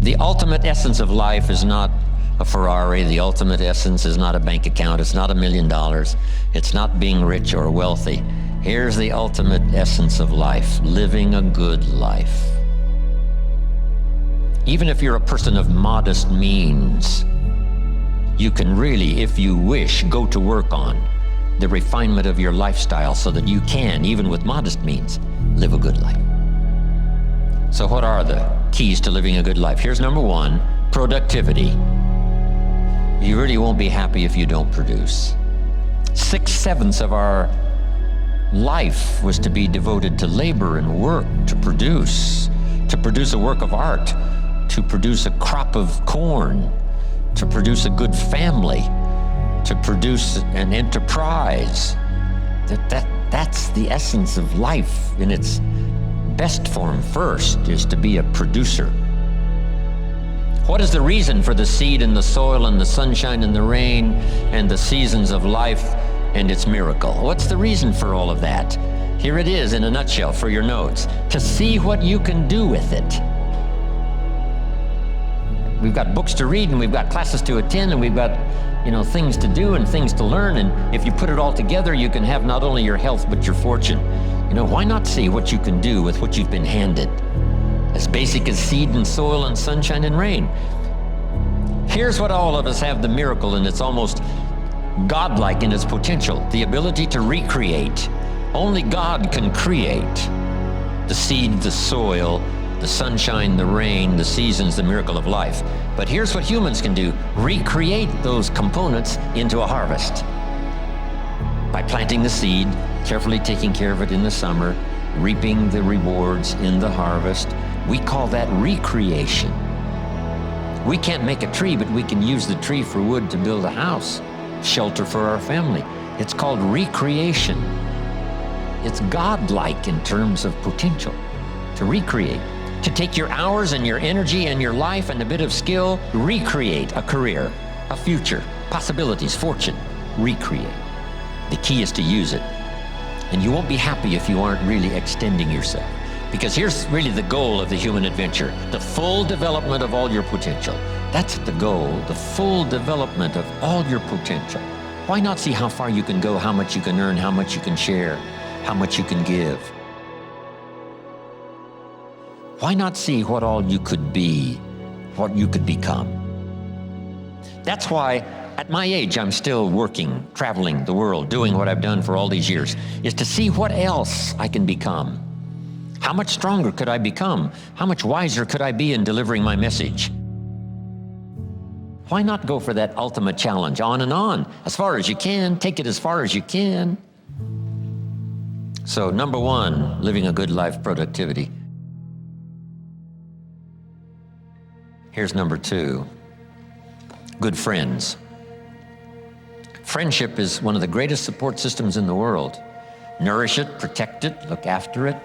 The ultimate essence of life is not a Ferrari. The ultimate essence is not a bank account. It's not $1 million. It's not being rich or wealthy. Here's the ultimate essence of life: living a good life. Even if you're a person of modest means, you can really, if you wish, go to work on the refinement of your lifestyle so that you can, even with modest means, live a good life. So what are the keys to living a good life? Here's number one: productivity. You really won't be happy if you don't produce. 6/7 of our life was to be devoted to labor and work, to produce a work of art, to produce a crop of corn, to produce a good family, to produce an enterprise. That's the essence of life in its best form. First is to be a producer. What is the reason for the seed and the soil and the sunshine and the rain and the seasons of life and its miracle? What's the reason for all of that? Here it is in a nutshell for your notes: to see what you can do with it. We've got books to read, and we've got classes to attend, and we've got, things to do and things to learn. And if you put it all together, you can have not only your health, but your fortune. Why not see what you can do with what you've been handed? As basic as seed and soil and sunshine and rain. Here's what all of us have: the miracle, and it's almost godlike in its potential: the ability to recreate. Only God can create the seed, the soil, the sunshine, the rain, the seasons, the miracle of life. But here's what humans can do: recreate those components into a harvest. By planting the seed, carefully taking care of it in the summer, reaping the rewards in the harvest. We call that recreation. We can't make a tree, but we can use the tree for wood to build a house, shelter for our family. It's called recreation. It's godlike in terms of potential to recreate. To take your hours and your energy and your life and a bit of skill, recreate a career, a future, possibilities, fortune, recreate. The key is to use it. And you won't be happy if you aren't really extending yourself. Because here's really the goal of the human adventure: the full development of all your potential. That's the goal, the full development of all your potential. Why not see how far you can go, how much you can earn, how much you can share, how much you can give? Why not see what all you could be, what you could become? That's why at my age, I'm still working, traveling the world, doing what I've done for all these years, is to see what else I can become. How much stronger could I become? How much wiser could I be in delivering my message? Why not go for that ultimate challenge, on and on, as far as you can, take it as far as you can? So number one, living a good life, productivity. Here's number two, good friends. Friendship is one of the greatest support systems in the world. Nourish it, protect it, look after it,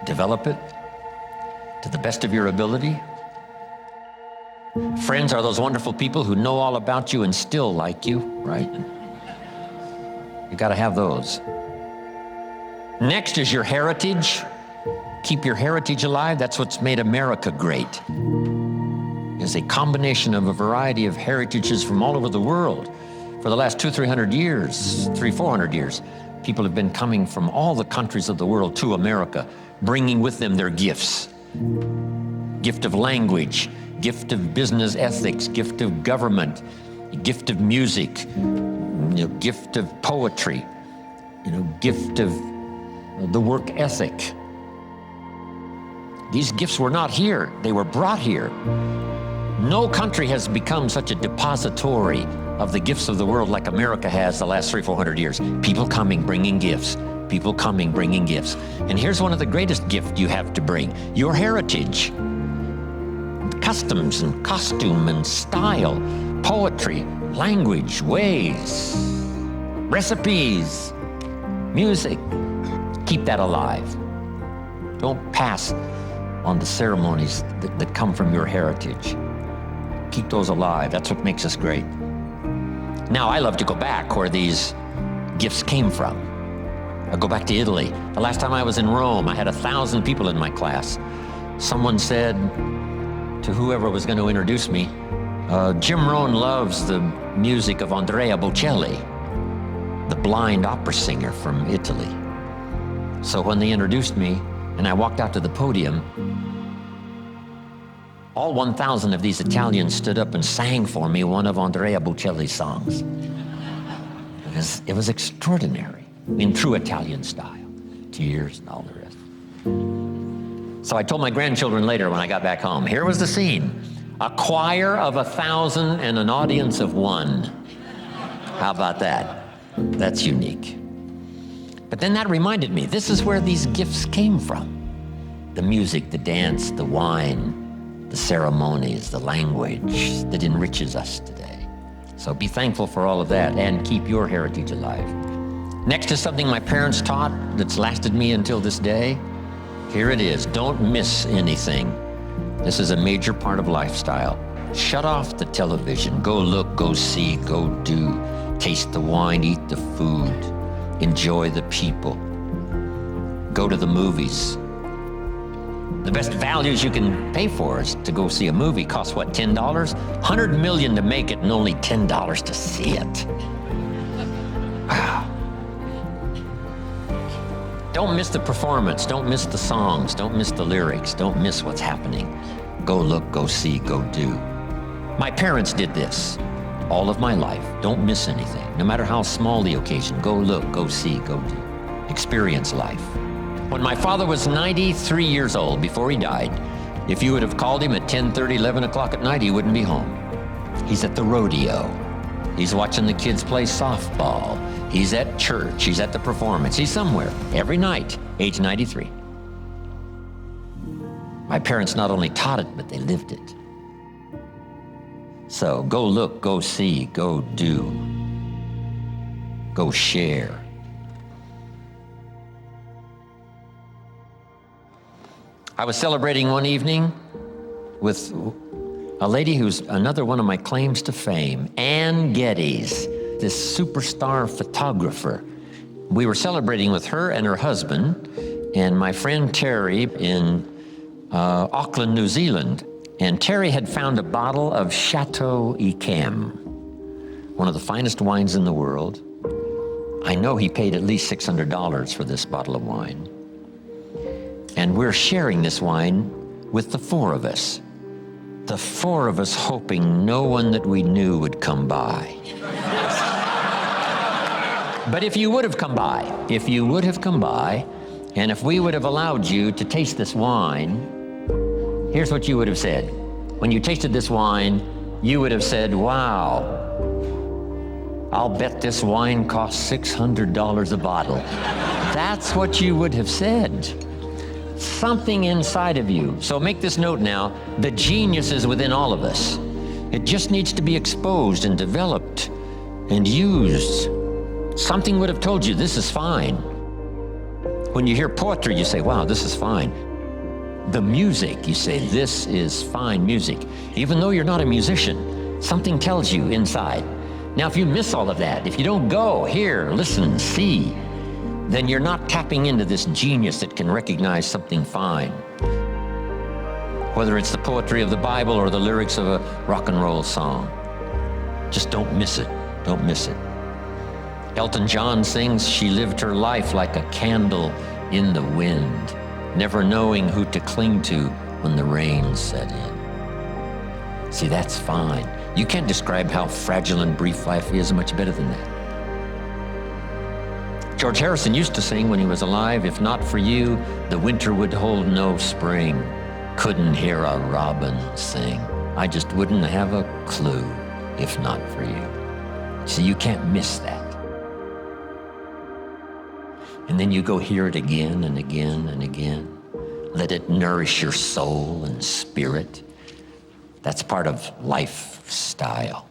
develop it to the best of your ability. Friends are those wonderful people who know all about you and still like you, right? You got to have those. Next is your heritage. Keep your heritage alive. That's what's made America great. It's a combination of a variety of heritages from all over the world. For the last 200-300 years, 300-400 years, people have been coming from all the countries of the world to America, bringing with them their gifts. Gift of language, gift of business ethics, gift of government, gift of music, gift of poetry, gift of the work ethic. These gifts were not here, they were brought here. No country has become such a depository of the gifts of the world like America has the last 300-400 years. People coming, bringing gifts. People coming, bringing gifts. And here's one of the greatest gifts you have to bring: your heritage. Customs and costume and style, poetry, language, ways, recipes, music. Keep that alive. Don't pass on the ceremonies that come from your heritage. Keep those alive. That's what makes us great. Now, I love to go back where these gifts came from. I go back to Italy. The last time I was in Rome, I had 1,000 people in my class. Someone said, to whoever was going to introduce me. Jim Rohn loves the music of Andrea Bocelli, the blind opera singer from Italy. So when they introduced me and I walked out to the podium, all 1,000 of these Italians stood up and sang for me one of Andrea Bocelli's songs. It was extraordinary, in true Italian style. Tears and all the rest. So I told my grandchildren later when I got back home, here was the scene. A choir of 1,000 and an audience of 1. How about that? That's unique. But then that reminded me, this is where these gifts came from. The music, the dance, the wine, the ceremonies, the language that enriches us today. So be thankful for all of that and keep your heritage alive. Next is something my parents taught that's lasted me until this day. Here it is, don't miss anything. This is a major part of lifestyle. Shut off the television, go look, go see, go do. Taste the wine, eat the food, enjoy the people. Go to the movies. The best values you can pay for is to go see a movie. Costs what, $10? $100 million to make it and only $10 to see it. Wow. Don't miss the performance, don't miss the songs, don't miss the lyrics, don't miss what's happening. Go look, go see, go do. My parents did this all of my life. Don't miss anything, no matter how small the occasion. Go look, go see, go do. Experience life. When my father was 93 years old, before he died, if you would have called him at 10:30, 11 o'clock at night, he wouldn't be home. He's at the rodeo. He's watching the kids play softball. He's at church. He's at the performance. He's somewhere every night, age 93. My parents not only taught it, but they lived it. So go look, go see, go do, go share. I was celebrating one evening with a lady who's another one of my claims to fame, Ann Geddes, this superstar photographer. We were celebrating with her and her husband and my friend Terry in Auckland, New Zealand. And Terry had found a bottle of Chateau Yquem, one of the finest wines in the world. I know he paid at least $600 for this bottle of wine. And we're sharing this wine with the 4 of us. The 4 of us hoping no one that we knew would come by. But if you would have come by, and if we would have allowed you to taste this wine, here's what you would have said. When you tasted this wine, you would have said, wow, I'll bet this wine costs $600 a bottle. That's what you would have said. Something inside of you. So make this note now, the genius is within all of us. It just needs to be exposed and developed and used. Something would have told you this is fine. When you hear poetry, you say, wow, this is fine. The music, you say, this is fine music. Even though you're not a musician, something tells you inside. Now, if you miss all of that, if you don't go, hear, listen, see, then you're not tapping into this genius that can recognize something fine. Whether it's the poetry of the Bible or the lyrics of a rock and roll song. Just don't miss it. Don't miss it. Elton John sings, she lived her life like a candle in the wind, never knowing who to cling to when the rain set in. See, that's fine. You can't describe how fragile and brief life is much better than that. George Harrison used to sing when he was alive, if not for you, the winter would hold no spring. Couldn't hear a robin sing. I just wouldn't have a clue if not for you. See, you can't miss that. And then you go hear it again and again and again. Let it nourish your soul and spirit. That's part of lifestyle.